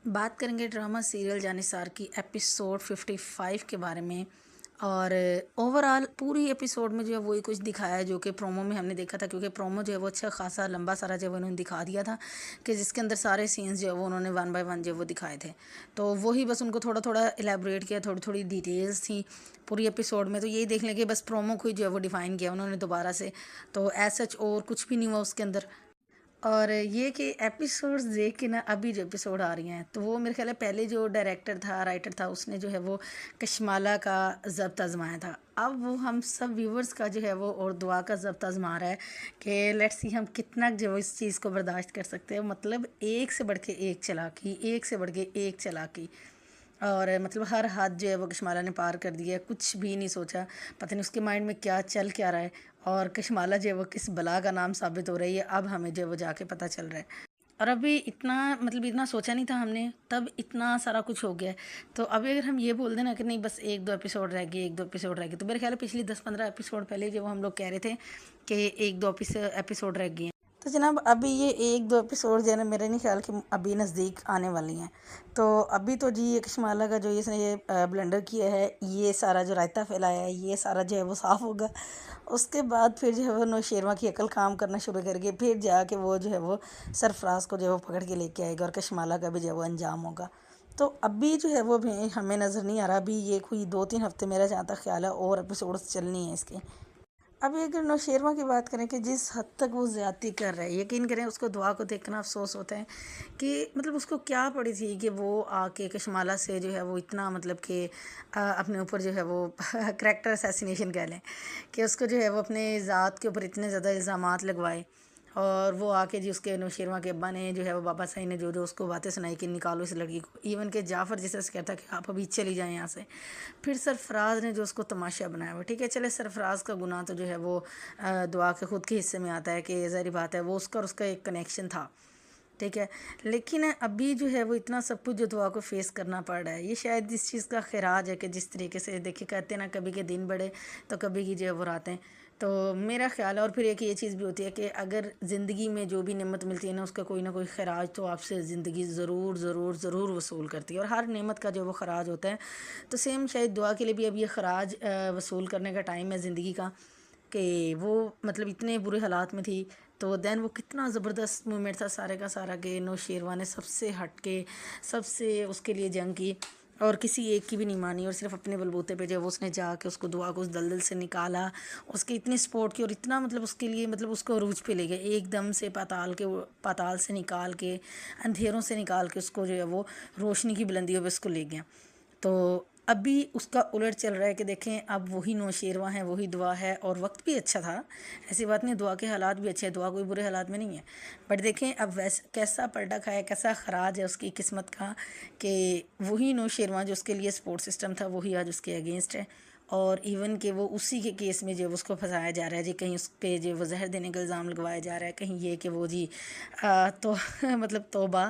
بات کریں گے ڈرامہ سیریل جانثار کی ایپیسوڈ 55 کے بارے میں، اور اوور آل پوری ایپیسوڈ میں جو ہے وہی کچھ دکھایا ہے جو کہ پرومو میں ہم نے دیکھا تھا، کیونکہ پرومو جو ہے وہ اچھا خاصا لمبا سارا جو ہے وہ انہوں نے دکھا دیا تھا کہ جس کے اندر سارے سینس جو ہے وہ انہوں نے 1 بائی 1 جو ہے وہ دکھائے تھے، تو وہی بس ان کو تھوڑا تھوڑا الیبوریٹ کیا، تھوڑی تھوڑی ڈیٹیلز تھیں پوری ایپیسوڈ میں، تو یہی دیکھ لیں کہ بس پرومو کو ہی جو ہے وہ ڈیفائن کیا انہوں نے دوبارہ سے، تو ایز سچ اور کچھ بھی نہیں ہوا اس کے اندر۔ اور یہ کہ ایپیسوڈز دیکھ کے نا ابھی جو ایپیسوڈ آ رہی ہیں تو وہ میرے خیال ہے پہلے جو ڈائریکٹر تھا، رائٹر تھا، اس نے جو ہے وہ کشمالہ کا ضبط آزمایا تھا، اب وہ ہم سب ویورز کا جو ہے وہ اور دعا کا ضبط آزما رہا ہے کہ لیٹس سی ہم کتنا جو اس چیز کو برداشت کر سکتے ہیں، مطلب ایک سے بڑھ کے ایک چلاکی، ایک سے بڑھ کے ایک چلاکی، اور مطلب ہر حد جو ہے وہ کشمالہ نے پار کر دیا ہے، کچھ بھی نہیں سوچا، پتہ نہیں اس کے مائنڈ میں کیا چل کیا رہا ہے، اور کشمالہ جو ہے وہ کس بلا کا نام ثابت ہو رہی ہے، اب ہمیں جو ہے وہ جا کے پتہ چل رہا ہے۔ اور ابھی اتنا مطلب اتنا سوچا نہیں تھا ہم نے، تب اتنا سارا کچھ ہو گیا ہے، تو ابھی اگر ہم یہ بول دیں نا کہ نہیں بس 1-2 ایپیسوڈ رہ گئے، 1-2 ایپیسوڈ رہ گئے، تو میرے خیال ہے پچھلی 10-15 ایپیسوڈ پہلے جو ہم لوگ کہہ رہے تھے کہ 1-2 ایپیسوڈ رہ گئے ہیں، تو جناب ابھی یہ 1-2 ایپیسوڈ جو ہے نا میرے نہیں خیال کہ ابھی نزدیک آنے والی ہیں، تو ابھی تو جی یہ کشمالہ کا جو اس نے یہ بلنڈر کیا ہے، یہ سارا جو رائتہ پھیلایا ہے، یہ سارا جو ہے وہ صاف ہوگا، اس کے بعد پھر جو ہے وہ نوشیروہ کی عقل کام کرنا شروع کر کے پھر جا کے وہ جو ہے وہ سرفراز کو جو ہے وہ پکڑ کے لے کے آئے گا، اور کشمالہ کا بھی جو ہے وہ انجام ہوگا، تو ابھی جو ہے وہ بھی ہمیں نظر نہیں آ رہا، ابھی یہ کوئی 2-3 ہفتے میرا جہاں تک خیال ہے اور ایپیسوڈز چلنی ہیں اس کے۔ ابھی اگر نوشیروہ کی بات کریں کہ جس حد تک وہ زیادتی کر رہا ہے، یقین کریں اس کو دعا کو دیکھنا افسوس ہوتا ہے کہ مطلب اس کو کیا پڑی تھی کہ وہ آ کے کشمالہ سے جو ہے وہ اتنا مطلب کہ اپنے اوپر جو ہے وہ کریکٹر اسیسینیشن کہہ لیں کہ اس کو جو ہے وہ اپنے ذات کے اوپر اتنے زیادہ الزامات لگوائے، اور وہ آ کے جی اس کے نوشیروہ کے ابا نے جو ہے وہ بابا صاحب نے جو اس کو باتیں سنائی کہ نکالو اس لڑکی کو، ایون کہ جعفر جس طرح سے کہتا کہ آپ ابھی چلی جائیں یہاں سے، پھر سرفراز نے جو اس کو تماشا بنایا ہوا، ٹھیک ہے چلے سرفراز کا گناہ تو جو ہے وہ دعا کے خود کے حصے میں آتا ہے کہ ظاہری بات ہے وہ اس کا اور اس کا ایک کنیکشن تھا، ٹھیک ہے، لیکن ابھی جو ہے وہ اتنا سب کچھ جو دعا کو فیس کرنا پڑ رہا ہے، یہ شاید اس چیز کا خراج ہے کہ جس طریقے سے دیکھے کہتے ہیں نا کبھی کے دن بڑھے تو کبھی کی جو ہے وہ راتیں، تو میرا خیال ہے، اور پھر ایک یہ چیز بھی ہوتی ہے کہ اگر زندگی میں جو بھی نعمت ملتی ہے نا اس کا کوئی نہ کوئی خراج تو آپ سے زندگی ضرور ضرور ضرور وصول کرتی ہے، اور ہر نعمت کا جو وہ خراج ہوتا ہے، تو سیم شاید دعا کے لیے بھی اب یہ خراج وصول کرنے کا ٹائم ہے زندگی کا، کہ وہ مطلب اتنے برے حالات میں تھی، تو دین وہ کتنا زبردست مومنٹ تھا سارے کا سارا کہ نوشیروہ نے سب سے ہٹ کے سب سے اس کے لیے جنگ کی، اور کسی ایک کی بھی نہیں مانی، اور صرف اپنے بلبوتے پہ جو اس نے جا کے اس کو دعا کو اس دلدل سے نکالا، اس کی اتنی سپورٹ کی، اور اتنا مطلب اس کے لیے مطلب اس کو عروج پہ لے گئے، ایک دم سے پاتال سے نکال کے، اندھیروں سے نکال کے اس کو جو ہے وہ روشنی کی بلندیوں پہ اس کو لے گیا، تو ابھی اس کا الٹ چل رہا ہے کہ دیکھیں اب وہی نوشیروہ ہیں، وہی دعا ہے، اور وقت بھی اچھا تھا، ایسی بات نہیں، دعا کے حالات بھی اچھے ہیں، دعا کوئی برے حالات میں نہیں ہے، بٹ دیکھیں اب ویسا کیسا پلٹا کھایا، کیسا خراج ہے اس کی قسمت کا کہ وہی نوشیروہ جو اس کے لیے سپورٹ سسٹم تھا وہی آج اس کے اگینسٹ ہے، اور ایون کہ وہ اسی کے کیس میں جو اس کو پھنسایا جا رہا ہے، جی کہیں اس پہ جو وہ زہر دینے کا الزام لگوایا جا رہا ہے، کہیں یہ کہ وہ جی تو مطلب توبہ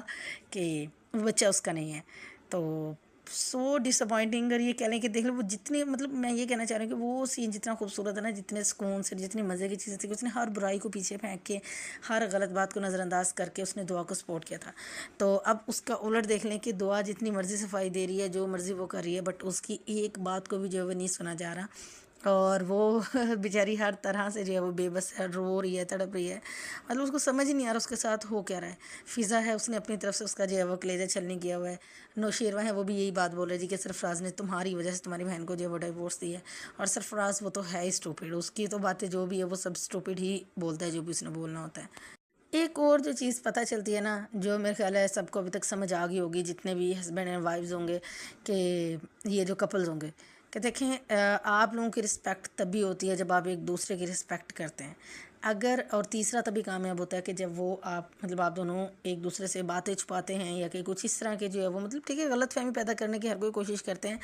کہ بچہ اس کا نہیں ہے، تو سو ڈس اپوائنٹنگ، اگر یہ کہہ لیں کہ دیکھ لو وہ جتنے مطلب میں یہ کہنا چاہ رہی ہوں کہ وہ سین جتنا خوبصورت ہے نا، جتنے سکون سے جتنی مزے کی چیزیں تھی، اس نے ہر برائی کو پیچھے پھینک کے ہر غلط بات کو نظر انداز کر کے اس نے دعا کو سپورٹ کیا تھا، تو اب اس کا الٹ دیکھ لیں کہ دعا جتنی مرضی صفائی دے رہی ہے، جو مرضی وہ کر رہی ہے، بٹ اس کی ایک بات کو بھی جو ہے وہ نہیں سنا جا رہا، اور وہ بیچاری ہر طرح سے جو ہے وہ بے بس ہے، رو رہی ہے، تڑپ رہی ہے، مطلب اس کو سمجھ نہیں آ رہا اس کے ساتھ ہو کیا رہا ہے، فضا ہے اس نے اپنی طرف سے اس کا جو ہے وہ کلیجہ چھلنی کیا ہوا ہے، نوشیروہ ہے وہ بھی یہی بات بول رہے جی کہ سرفراز نے تمہاری وجہ سے تمہاری بہن کو جو ہے وہ ڈیورس دی ہے، اور سرفراز وہ تو ہے ہی اسٹوپڈ، اس کی تو باتیں جو بھی ہے وہ سب اسٹوپڈ ہی بولتا ہے جو بھی اس نے بولنا ہوتا ہے۔ ایک اور جو چیز پتہ چلتی ہے نا، جو میرے خیال ہے سب کو ابھی تک سمجھ آ گئی ہوگی جتنے بھی ہسبینڈ اینڈ وائفز ہوں گے، کہ یہ جو کپلز ہوں گے، کہ دیکھیں آپ لوگوں کی رسپیکٹ تبھی ہوتی ہے جب آپ ایک دوسرے کی رسپیکٹ کرتے ہیں، اگر اور تیسرا تبھی کامیاب ہوتا ہے کہ جب وہ آپ مطلب آپ دونوں ایک دوسرے سے باتیں چھپاتے ہیں، یا کہ کچھ اس طرح کے جو ہے وہ مطلب ٹھیک ہے غلط فہمی پیدا کرنے کی ہر کوئی کوشش کرتے ہیں،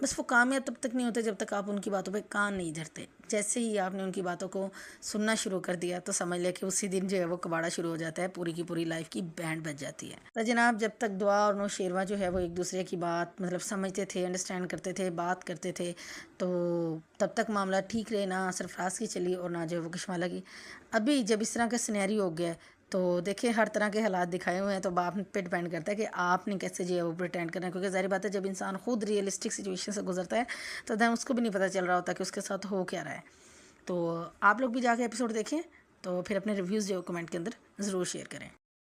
بس وہ کامیاب تب تک نہیں ہوتے جب تک آپ ان کی باتوں پہ کان نہیں دھرتے، جیسے ہی آپ نے ان کی باتوں کو سننا شروع کر دیا تو سمجھ لے کہ اسی دن جو ہے وہ کباڑا شروع ہو جاتا ہے، پوری کی پوری لائف کی بینڈ بج جاتی ہے، تو جناب جب تک دعا اور نوشیروہ جو ہے وہ ایک دوسرے کی بات مطلب سمجھتے تھے، انڈرسٹینڈ کرتے تھے، بات کرتے تھے، تو تب تک معاملہ ٹھیک رہے، نہ سرفراز کی چلی اور نہ جو ہے وہ کشمالہ کی، ابھی جب اس طرح کا سینیریو ہو گیا ہے تو دیکھیں ہر طرح کے حالات دکھائے ہوئے ہیں، تو آپ پہ ڈیپینڈ کرتا ہے کہ آپ نے کیسے جو ہے وہ پریٹینڈ کرنا ہے، کیونکہ ظاہر بات ہے جب انسان خود ریئلسٹک سچویشن سے گزرتا ہے تو دین اس کو بھی نہیں پتہ چل رہا ہوتا کہ اس کے ساتھ ہو کیا رہا ہے۔ تو آپ لوگ بھی جا کے ایپیسوڈ دیکھیں، تو پھر اپنے ریویوز جو کمنٹ کے اندر ضرور شیئر کریں۔